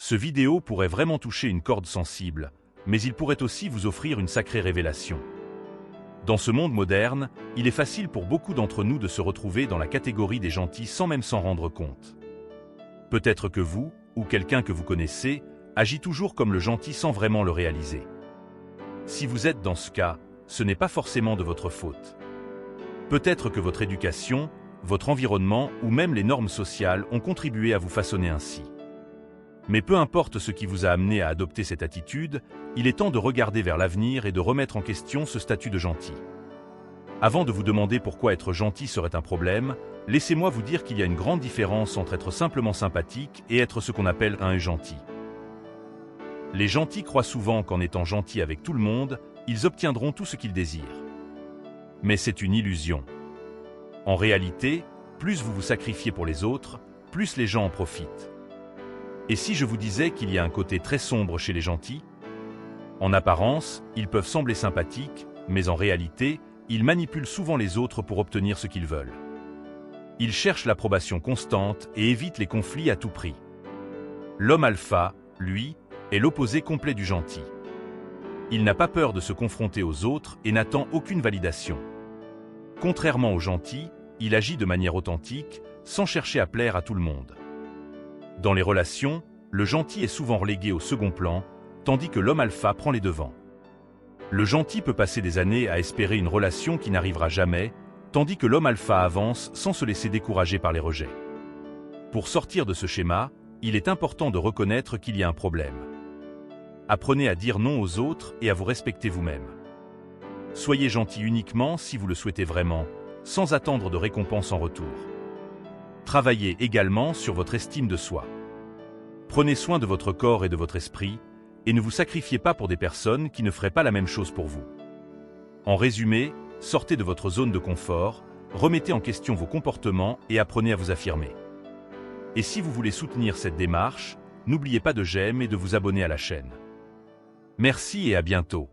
Ce vidéo pourrait vraiment toucher une corde sensible, mais il pourrait aussi vous offrir une sacrée révélation. Dans ce monde moderne, il est facile pour beaucoup d'entre nous de se retrouver dans la catégorie des gentils sans même s'en rendre compte. Peut-être que vous, ou quelqu'un que vous connaissez, agit toujours comme le gentil sans vraiment le réaliser. Si vous êtes dans ce cas, ce n'est pas forcément de votre faute. Peut-être que votre éducation, votre environnement ou même les normes sociales ont contribué à vous façonner ainsi. Mais peu importe ce qui vous a amené à adopter cette attitude, il est temps de regarder vers l'avenir et de remettre en question ce statut de gentil. Avant de vous demander pourquoi être gentil serait un problème, laissez-moi vous dire qu'il y a une grande différence entre être simplement sympathique et être ce qu'on appelle un gentil. Les gentils croient souvent qu'en étant gentils avec tout le monde, ils obtiendront tout ce qu'ils désirent. Mais c'est une illusion. En réalité, plus vous vous sacrifiez pour les autres, plus les gens en profitent. Et si je vous disais qu'il y a un côté très sombre chez les gentils? En apparence, ils peuvent sembler sympathiques, mais en réalité, ils manipulent souvent les autres pour obtenir ce qu'ils veulent. Ils cherchent l'approbation constante et évitent les conflits à tout prix. L'homme alpha, lui, est l'opposé complet du gentil. Il n'a pas peur de se confronter aux autres et n'attend aucune validation. Contrairement au gentil, il agit de manière authentique, sans chercher à plaire à tout le monde. Dans les relations, le gentil est souvent relégué au second plan, tandis que l'homme alpha prend les devants. Le gentil peut passer des années à espérer une relation qui n'arrivera jamais, tandis que l'homme alpha avance sans se laisser décourager par les rejets. Pour sortir de ce schéma, il est important de reconnaître qu'il y a un problème. Apprenez à dire non aux autres et à vous respecter vous-même. Soyez gentil uniquement si vous le souhaitez vraiment, sans attendre de récompense en retour. Travaillez également sur votre estime de soi. Prenez soin de votre corps et de votre esprit, et ne vous sacrifiez pas pour des personnes qui ne feraient pas la même chose pour vous. En résumé, sortez de votre zone de confort, remettez en question vos comportements et apprenez à vous affirmer. Et si vous voulez soutenir cette démarche, n'oubliez pas de j'aime et de vous abonner à la chaîne. Merci et à bientôt.